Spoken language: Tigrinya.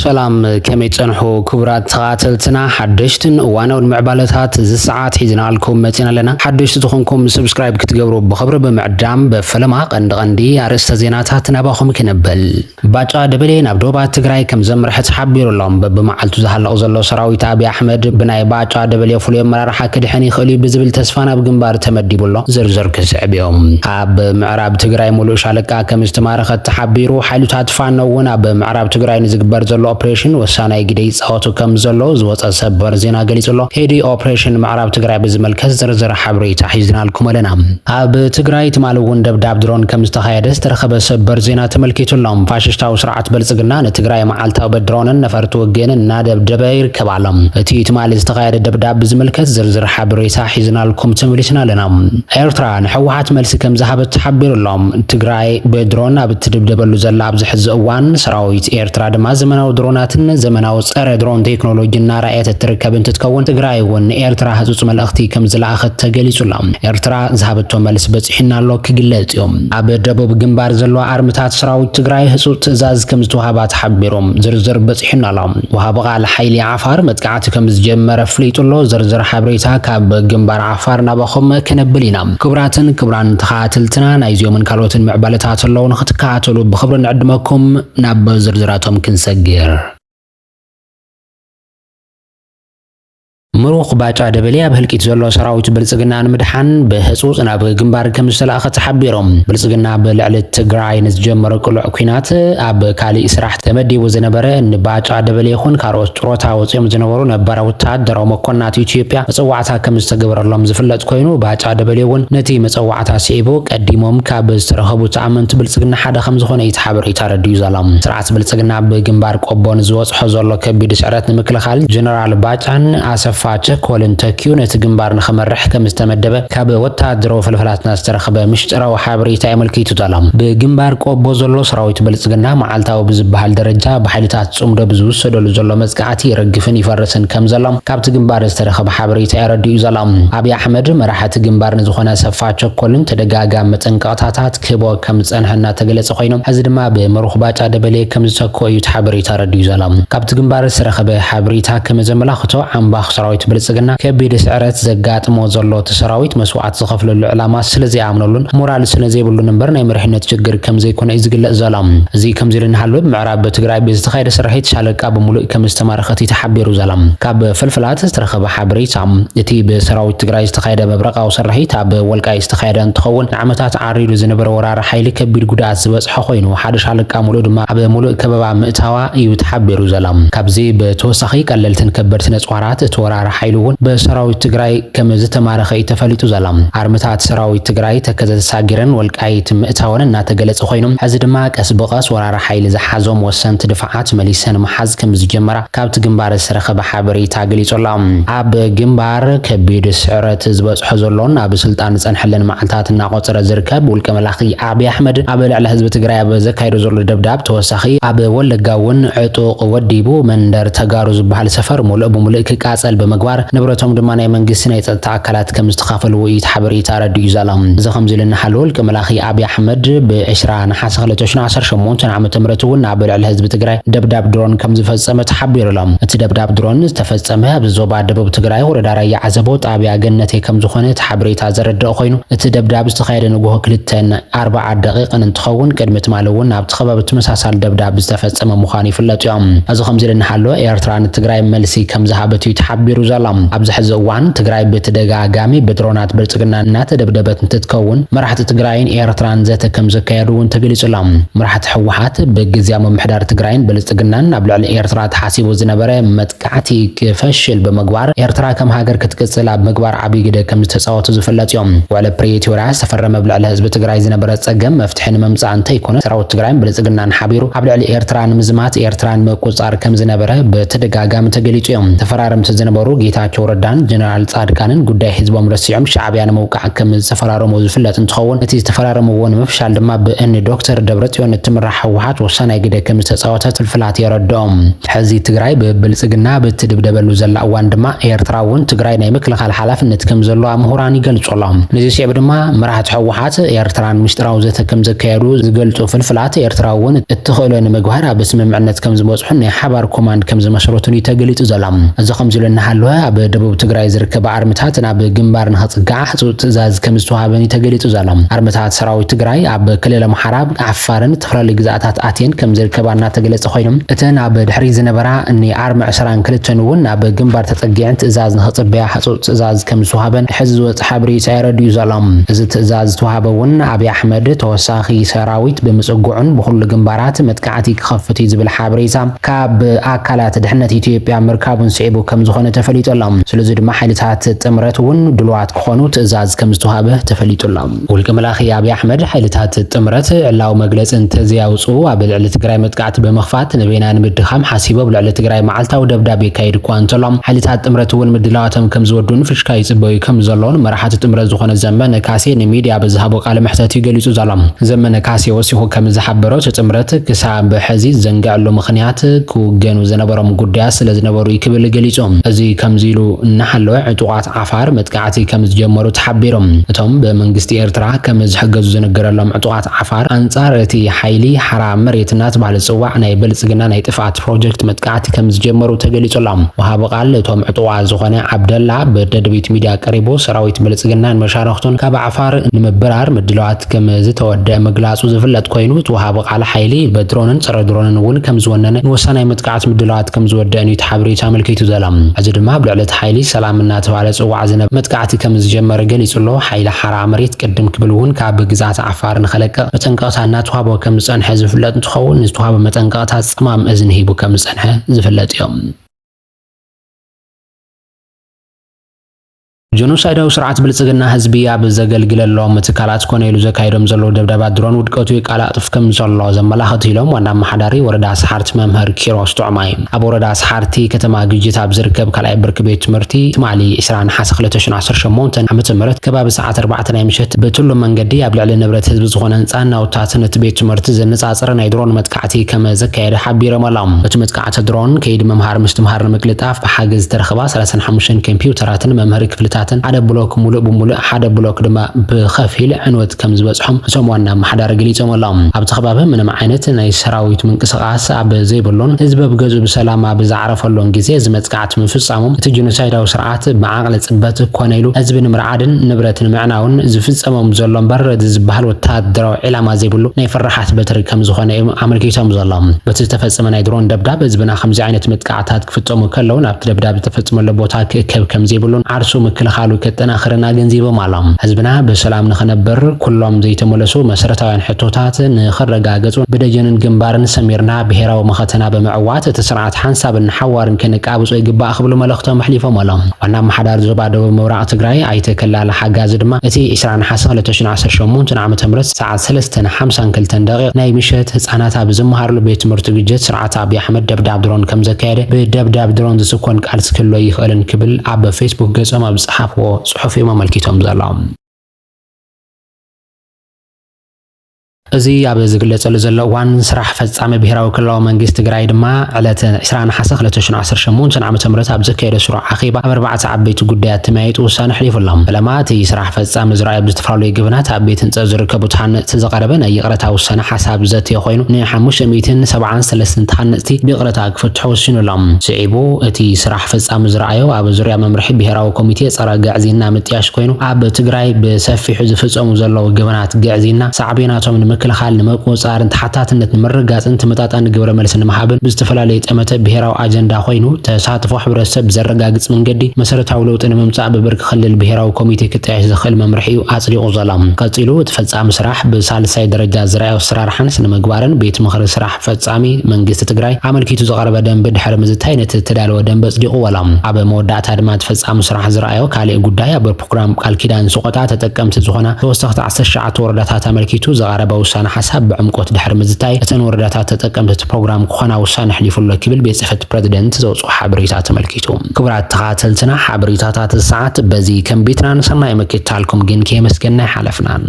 سلام كمي تنحو كبرات تقاتلتنا حدشتن وانا والمعبالتات زي ساعات حيزنا لكم متنا لنا حدشت تخونكم سبسكرايب كتقبروا بخبر بمعدام بفلما قندغندي عرست زيناتات نباخم كنبل باجا دبلين عبدوبات تقراي كم زمرح تحبير اللهم بمعالتو زهال أوزلو سراوي تابي أحمد بناي باجا دبلي فولي مرارحا كدحاني خلي بزبل تسفانا بقنبار تمدي بالله زرزر كسعبيهم عب معراب تقراي مولوش عليكا كم استمارخت تحبيرو حالو تاتفانو عب معراب تقراي نزقبر زلو اوبريشن وساناي غدي صوتو كم زلو زوص سبر زينا غليصلو هيدي اوبريشن معراب تقراي بزملكت زرزر حبريتا حيزنالكم لنا اب تقراي تمالون دبداب درون كم استخايدس ترخب سبر زينا تملكيتلهم فاششتاو سرعت بلصقنا نتقراي معالتاو بدرون نفرتو وجين نادب دبير كبعلم تي تمال استخايد دبداب بزملكت زرزر حبريتا حيزنالكم تمليسنا لنا ኤርትራ ንሕወሓት መልሲ ከም ዝሃበት ተሓቢሩሎም ትግራይ በድሮን ኣብ ትድብደበሉ ዘላ ኣብ ዝሕዝ እዋን ሰራዊት ኤርትራ ድማ ዘመናዊ ድሮናትን ዘመናዊ ጸረ ድሮን ቴክኖሎጂና ራእየት ትርከብ እንትትከውን ትግራይ ወን ኤርትራ ህጹጽ መልእኽቲ ከም ዝለኣኸት ተገሊጹሎም ኤርትራ ዝሃበቶ መልስ በጽሕናሎ ክግለጽዮም ኣብ ደቡብ ግንባር ዘሎ ኣርምታት ሰራዊት ትግራይ ህጹጽ ትእዛዝ ከም ዝተዋሃባ ተሓቢሮም ዝርዝር በጽሕናሎም ወሃብ ቃል ሓይሊ ዓፋር መጥቃዕቲ ከም ዝጀመረ ፍሊጡሎ ዝርዝር ሓበሬታ ካብ ግንባር ዓፋር ናባኹም ከነብሊና كبراتن كبران تخاتلتنا نايزيومن كالوتن معبالتات اللون ختكاتلو بخبر نعدمكم ناب زرزراتهم كنسجر مروق باجا دبلي بهلكيت زلو سراويت بلصقنا مدحان بهصوص ناب ግንባር ከም ዝተላኸ ተሓቢሮም ብልጽግና በልዕል ትግራይ ንዝጀመረ ቁልዕ ኩናት ኣብ ካሊእ ስራሕ ተመዲቡ ዝነበረ ንባጫ ደበሊ ይኹን ካሮስ ጥሮታ ወጽዮም ዝነበሩ ነባር ወታደራዊ መኮንናት ኢትዮጵያ መጽዋዕታ ከም ዝተገበረሎም ዝፍለጥ ኮይኑ ባጫ ደበሊ እውን ነቲ መጽዋዕታ ሲዒቡ ቀዲሞም ካብ ዝተረኸቡ ተኣመንቲ ብልጽግና ሓደ ከም ዝኾነ ይተሓበረ ይታረድዩ ዘሎም ስርዓት ብልጽግና ብግንባር ቆቦን ዝወጽሖ ዘሎ ከቢድ ስዕረት ንምክልኻል ጀነራል ባጫን ኣሰፋ ቸኮልን ተኪዩ ነቲ ግንባር ንኸመርሕ ከም ዝተመደበ ካብ ወታደራዊ ፍልፍላትና ዝተረኸበ ምሽጥራዊ ሓበሬታ የመልክቱ ዘሎም ብግንባር ቆቦ ዘሎ ሰራዊት ብልጽግና መዓልታዊ ብዝበሃል ደረጃ ብሓይልታት ጽምዶ ብዝውሰደሉ ዘሎ መጽቃዕቲ ይረግፍን ይፈርስን ከም ዘሎም ካብቲ ግንባር ዝተረኸበ ሓበሬታ የረድዩ ዘሎም ኣብይ ኣሕመድ መራሕቲ ግንባር ንዝኾነ ኣሰፋ ቸኮልን ተደጋጋሚ መጠንቀቕታታት ክህቦ ከም ዝጸንሐና ተገለጸ ኮይኖም ሕዚ ድማ ብምሩኽ ባጫ ደበሌ ከም ዝተኮዩ ሓበሬታ ረድዩ ዘሎም ካብቲ ግንባር ዝተረኸበ ሓበሬታ ከም ዘመላኽቶ ኣምባኽ ሰራዊት ብልጽግና ከቢድ ስዕረት ዘጋጥሞ ዘሎ ተሰራዊት መስዋዕት ዝኸፍለሉ ዕላማ ስለዚ ኣምነሉን ሞራል ስለዚ ይብሉ ነበር ናይ መሪሕነት ችግር ከም ዘይኮነ ይዝግለጽ ዘሎም እዚ ከም ዝልና ሓልብ ምዕራብ ትግራይ ብዝተኻየደ ስራሒት ሻለቃ ብምሉእ ከም ዝተማረኸት ተሓቢሩ ዘሎም ካብ ፍልፍላት ዝተረኸበ ሓበሬታ እቲ ብሰራዊት ትግራይ ዝተኻየደ መብረቃዊ ስራሒት ኣብ ወልቃይ ዝተኻየደ እንትኸውን ንዓመታት ዓሪዱ ዝነበረ ወራር ሓይሊ ከቢድ ጉድኣት ዝበጽሐ ኮይኑ ሓደ ሻለቃ ሙሉእ ድማ ኣብ ሙሉእ ከበባ ምእታዋ እዩ ተሓቢሩ ዘሎም ካብዚ ብተወሳኺ ቀለልትን ከበድቲ ነጽዋራት እቲ ወራር ሓይሉውን በሰራዊት ትግራይ ከም ዝተማረኸ ተፈሊጡ ዘሎም ኣርምታት ሰራዊት ትግራይ ተከዘሳጊረን ወልቃይት ምእታውን እናተገለጸ ኮይኖም ሕዚ ድማ ቀስ በቐስ ወራር ሓይሊ ዝሓዞም ወሰንቲ ድፍዓት መሊሰን መሓዝ ከም ዝጀመራ ካብቲ ግንባር ዝተረኸበ ሓበሬታ ገሊጹሎም ኣብ ግንባር ከቢድ ስዕረት ዝበጽሖ ዘሎን ኣብ ስልጣን ዝጸንሐለን መዓልታት እናቆጸረ ዝርከብ ውልቀ መላኺ ኣብይ ኣሕመድ ኣብ ልዕሊ ህዝቢ ትግራይ ኣብ ዘካይዶ ዘሎ ደብዳብ ተወሳኺ ኣብ ወለጋ እውን ዕጡቕ ወዲቡ መንደር ተጋሩ ዝበሃል ሰፈር ሙሉእ ብሙሉእ ክቃጸል በመግባር ንብረቶም ድማ ናይ መንግስቲ ናይ ጸጥታ ኣካላት ከም ዝተኻፈሉ ሓበሬታ ረድዩ ዘሎም እዚ ከም ዝልና ሓልወል ከመላኺ ኣብይ ኣሕመድ ብ20 ነሓስ 2018 ዓመተ ምህረት እውን ኣብ ልዕሊ ህዝቢ ትግራይ ደብዳብ ድሮን ከም ዝፈጸመ ተሓቢሩሎም እቲ ደብዳብ ድሮን ዝተፈጸመ ኣብ ዞባ ደቡብ ትግራይ ወረዳ ራያ ዓዘቦ ጣብያ ገነቴ ከም ዝኾነ ሓበሬታ ዘረድእ ኮይኑ እቲ ደብዳብ ዝተኻየደ ንግሆ 2:40 ደቂቃን እንትኸውን ቅድሚ ትማል እውን ኣብ ተኸባቢ ተመሳሳሊ ደብዳብ ዝተፈጸመ ምዃኑ ይፍለጥ እዮም እዚ ከም ዝልና ሓልወ ኤርትራ ንትግራይ መልሲ ከም ዝሃበት ተሓቢሩ ዘሎም ኣብዚ ሕዚ እዋን ትግራይ ብተደጋጋሚ ብድሮናት ብልጽግና እናተደብደበት እንትትከውን መራሕቲ ትግራይን ኤርትራን ዘተ ከም ዘካየዱውን ተገሊጹሎም መራሕቲ ሕወሓት ብግዝያዊ ምምሕዳር ትግራይን ብልጽግናን ኣብ ልዕሊ ኤርትራ ተሓሲቡ ዝነበረ መጥቃዕቲ ክፈሽል ብምግባር ኤርትራ ከም ሃገር ክትቅጽል ኣብ ምግባር ዓብይ ግደ ከም ዝተጻወቱ ዝፍለጥ እዮም ውዕለ ፕሪቶሪያ ዝተፈረመ ብልዕሊ ህዝቢ ትግራይ ዝነበረ ጸገም መፍትሒ ንምምጻእ እንተይኮነ ሰራዊት ትግራይን ብልጽግናን ሓቢሩ ኣብ ልዕሊ ኤርትራ ንምዝማት ኤርትራን ምቁጻር ከም ዝነበረ ብተደጋጋሚ ተገሊጹ እዮም ተፈራረምቲ ዝነበሩ ጌታቸው ረዳን ጀነራል ጻድቃንን ጉዳይ ህዝቦም ረሲዖም ሻዕቢያን መውቃዕ ከም ዝተፈራረሙ ዝፍለጥ እንትኸውን እቲ ዝተፈራረምዎ ምፍሻል ድማ ብእኒ ዶክተር ደብረጽዮን እትምራሕ ህወሓት ወሳናይ ግደ ከም ዝተፃወተ ፍልፍላት የረድኦም። ሕዚ ትግራይ ብብልጽግና ብትድብደበሉ ዘላ እዋን ድማ ኤርትራ እውን ትግራይ ናይ ምክልኻል ሓላፍነት ከም ዘለዋ ምሁራን ይገልጹሎም። ነዚ ሲዕብ ድማ መራሕቲ ህወሓት ኤርትራን ምስጢራዊ ዘተ ከም ዘካየዱ ዝገልጹ ፍልፍላት ኤርትራ እውን እትኽእሎ ንምግባር ኣብ ስምምዕነት ከም ዝበጽሑን ናይ ሓባር ኮማንድ ከም ዝመስረቱን ተገሊጹ ዘሎም። እዚ ከምዚ ኢሉ እናሃለወ ኣብ ደቡብ ትግራይ ዝርከባ ኣርምታት ናብ ግንባር ንኽጽጋዕ ህፁፅ ትእዛዝ ከም ዝተዋሃበን ተገሊጹ ዘሎም። ኣርምታት ሰራዊት ትግራይ ኣብ ክልል ኣምሓራ ዓፋርን ዝተፈላለዩ ግዛኣታት ኣትየን ከም ዝርከባ እናተገለጸ ኮይኖም እተን ኣብ ድሕሪ ዝነበራ እኒ ኣርምዕ 22 እውን ኣብ ግንባር ተጸጊዐን ትእዛዝ ንኽጽበያ ህፁፅ ትእዛዝ ከም ዝተዋሃበን ሕዚ ዝወጽእ ሓበሬታ የረድዩ ዘሎም። እዚ ትእዛዝ ዝተዋሃበ እውን ኣብይ ኣሕመድ ተወሳኺ ሰራዊት ብምጽጉዑን ብኩሉ ግንባራት መጥቃዕቲ ክኸፍት ዝብል ሓበሬታ ካብ ኣካላት ድሕነት ኢትዮጵያ ምርካቡን ስዒቡ ከም ዝኾነ ተፈሊጦሎም። ስለዚ ድማ ሓይልታት ጥምረት እውን ድልዋት ክኾኑ ትእዛዝ ከም ዝተዋሃበ ተፈሊጦሎም። ውልቀ መላኺ ኣብይ ኣሕመድ ሓይልታት ጥምረት ዕላዊ መግለፂ እንተዘያውፅኡ ኣብ ልዕሊ ትግራይ መጥቃዕቲ ብምኽፋት ንበይና ንምድኻም ሓሲቦም ልዕሊ ትግራይ መዓልታዊ ደብዳቤ ካይድ እኳ እንተሎም ሓይልታት ጥምረት እውን ምድላዋቶም ከም ዝወዱን ፍሽካ ይጽበዩ ከም ዘለውን መራሕቲ ጥምረት ዝኾነ ዘመነ ካሴ ንሚድያ ብዝሃቦ ቃለ መሕተት ይገሊጹ ዘሎም። ዘመነ ካሴ ወሲኹ ከም ዝሓበሮ ጥምረት ክሳብ ሕዚ ዘንግዕሉ ምኽንያት ክውገኑ ዝነበሮም ጉዳያት ስለ ዝነበሩ ይክብል ገሊጾም። እዚ ከምዚ ኢሉ እናሃለወ ዕጡቓት ዓፋር መጥቃዕቲ ከም ዝጀመሩ ተሓቢሮም። እቶም ብመንግስቲ ኤርትራ ከም ዝሕገዙ ዝነገረሎም ዕጡቓት ዓፋር አንጻር እቲ ሓይሊ ሓራ መሬት እናተባህለ ዝፅዋዕ ናይ ብልጽግና ናይ ጥፍኣት ፕሮጀክት መጥቃዕቲ ከም ዝጀመሩ ተገሊጹሎም። ወሃቢ ቃል እቶም ዕጡቓት ዝኾነ ዓብደላ በደደቢት ሚድያ ቀሪቡ ሰራዊት ብልጽግናን መሻርክቱን ካብ ዓፋር ንምብራር ምድለዋት ከም ዝተወድአ ምግላጹ ዝፍለጥ ኮይኑ ወሃቢ ቃል ሓይሊ በድሮንን ፀረ ድሮንን እውን ከም ዝወነነ ንወሳናይ መጥቃዕቲ ምድለዋት ከም ዝወድአን እዩ ሓበሬታ ኣመልኪቱ ዘሎም። እዚ ድማ ብልዕሊ እቲ ሓይሊ ሰላም እናተባህለ ጽዋዕ ዝነበረ መጥቃዕቲ ከም ዝጀመረ ገሊጹሎ። ሓይሊ ሓራ መሬት ቅድም ክብል እውን ካብ ግዛት ዓፋር ንኸለቅቕ መጠንቀቕታ እናተዋህቦ ከም ዝጸንሐ ዝፍለጥ እንትኸውን ዝተዋህበ መጠንቀቕታት ጽማም እዝኒ ሂቡ ከም ዝጸንሐ ዝፍለጥ እዮም። ጀኖሳይዳዊ ስርዓት ብልጽግና ህዝቢ ኣብ ዘገልግለሎም ትካላት ኮነ ኢሉ ዘካይዶም ዘለዉ ደብዳባት ድሮን ውድቀቱ የቃላጥፍ ከም ዘሎ ዘመላኽቱ ኢሎም ዋና ኣመሓዳሪ ወረዳ ሰሓርቲ መምህር ኪሮስ ጡዕማይ ኣብ ወረዳ ሰሓርቲ ከተማ ግጅት ኣብ ዝርከብ ካልኣይ ብርኪ ቤት ትምህርቲ ትማሊ 20 ሓሰ 2018 ዓመተ ምህረት ከባቢ ሰዓት 4 ናይ ምሸት በትሉ መንገዲ ኣብ ልዕሊ ንብረት ህዝቢ ዝኾነ ህንፃን ናውታትን እቲ ቤት ትምህርቲ ዘነጻጽረ ናይ ድሮን መጥቃዕቲ ከም ዘካየደ ሓቢሮም ኣሎም። እቲ መጥቃዕቲ ድሮን ከይዲ መምሃር ምስትምሃር ንምቅልጣፍ ብሓገዝ ዝተረኸባ 35 ኮምፒውተራትን መምሃሪ ክፍልታት ሓደ ብሎክ ሙሉእ ብሙሉእ ሓደ ብሎክ ድማ ብኸፊል ዕንወት ከም ዝበጽሖም እቶም ዋና ኣመሓዳሪ ገሊጾም ኣሎም። ኣብቲ ከባቢ ምንም ዓይነት ናይ ሰራዊት ምንቅስቓስ ኣብ ዘይብሉን ህዝቢ ብገዝኡ ብሰላም ኣብ ዝዓረፈሉን ግዜ እዚ መጥቃዕቲ ምፍጻሞም እቲ ጀኖሳይዳዊ ስርዓት ብዓቕሊ ጽበት ኮነ ኢሉ ህዝቢ ንምርዓድን ንብረት ንምዕናውን ዝፍጸሞም ዘሎ እምበር ዝበሃል ወታደራዊ ዕላማ ዘይብሉ ናይ ፍርሓት በትሪ ከም ዝኾነ ኣመልኪቶም ዘሎም። በቲ ዝተፈጸመ ናይ ድሮን ደብዳብ ህዝብና ከምዚ ዓይነት መጥቃዕትታት ክፍጸሙ ከለዉ ናብቲ ደብዳብ ዝተፈጸመሉ ቦታ ክእከብ ከም ዘይብሉን ዓርሱ ምክልኻሉ ከጠናኽርና ገንዚቦም ኣሎም። ህዝብና ብሰላም ንኽነብር ኩሎም ዘይተመለሱ መሰረታውያን ሕቶታት ንኽረጋገጹ ብደጀንን ግንባርን ሰሚርና ብሄራዊ መኸተና ብምዕዋት እቲ ስርዓት ሓንሳብን ሓዋርን ከነቃብጾ ይግባእ ክብሉ መልእኽቶም ኣሕሊፎም ኣሎም። ዋና ኣመሓዳሪ ዞባ ደቡብ ምብራቕ ትግራይ ኣይተ ከላለ ሓጋዚ ድማ እቲ 20 ሓሰ 2018 ዓመተ ምህረት ሰዓት 3:52 ናይ ምሸት ህፃናት ኣብ ዝመሃርሉ ቤት ትምህርቲ ግጀት ስርዓት ኣብይ ኣሕመድ ደብዳብ ድሮን ከም ዘካየደ ብደብዳብ ድሮን ዝስኮን ቃልሲ ክህሎ ይኽእልን ክብል ኣብ ፌስቡክ ገጾም ኣብ ጽሓፍዎ ጽሑፍ ኣመልኪቶም ዘሎም። እዚ ኣብ ዝግለጸሉ ዘሎ እዋን ስራሕ ፈጻሚ ብሄራዊ ክልላዊ መንግስቲ ትግራይ ድማ ዕለት 20 ሓሰ 2018 ዓመተ ምህረት ኣብ ዘካየደ ስሩዕ ኣኼባ ኣብ 4 ዓበይቲ ጉዳያት ተመያይጡ ውሳነ ኣሕሊፉሎም። ዕላማ እቲ ስራሕ ፈጻሚ ዝረኣዩ ብዝተፈላለዩ ግብናት ኣብ ቤት ህንፀት ዝርከቡ ተሃነፅቲ ዘቐረበ ናይ ይቕረታ ውሳነ ሓሳብ ዘትዮ ኮይኑ ን573 ተሃነፅቲ ብይቕረታ ክፍትሑ ወሲኑሎም። ስዒቡ እቲ ስራሕ ፈጻሚ ዝረኣዩ ኣብ ዙርያ መምርሒ ብሄራዊ ኮሚቴ ፀረ ግዕዚና ምጥያሽ ኮይኑ ኣብ ትግራይ ብሰፊሑ ዝፍጸሙ ዘለዉ ግብናት ግዕዚና ሳዕቤናቶም ምክልኻል ንመቆጻርን ተሓታትነት ንምርጋጽን ተመጣጣኒ ግብረ መልሲ ንምሃብን ብዝተፈላለየ ጠመተ ብሄራዊ ኣጀንዳ ኮይኑ ተሳትፎ ሕብረተሰብ ዘረጋግጽ መንገዲ መሰረታዊ ለውጢ ንምምጻእ ብብርኪ ክልል ብሄራዊ ኮሚቴ ክጥያሽ ዝኽእል መምርሒኡ ኣጽዲቑ ዘሎም። ቀጺሉ ተፈጻሚ ስራሕ ብሳልሳይ ደረጃ ዝረኣዩ ኣሰራርሓን ስነ ምግባርን ቤት ምኽሪ ስራሕ ፈጻሚ መንግስቲ ትግራይ ኣመልኪቱ ዘቐረበ ደንቢ ድሕሪ ምዝታይ ነቲ ተዳለወ ደንቢ ኣጽዲቑ ወሎም። ኣብ መወዳእታ ድማ ተፈጻሚ ስራሕ ዝረኣዩ ካልእ ጉዳይ ኣብ ፕሮግራም ቃል ኪዳን ስቆታ ተጠቀምቲ ዝኾና ተወሰኽቲ 19 ወረዳታት ኣመልኪቱ ዘቐረበ ውሳነ ሓሳብ بعمقት ድሕሪ ምዝታይ እተን ወረዳታት ተጠቀምቲ ፕሮግራም ክኾና ውሳነ ሕሊፉሎ ክብል ቤት ጽሕፈት ፕሬዝደንት ዘውጽኡ ሓበሬታ ተመልኪቱ ክብራት ተኻተልትና ሓበሬታታት ሰዓት በዚ ከም ቤትና ንሰናይ መክታልኩም ግን ከመስገና ሓለፍናን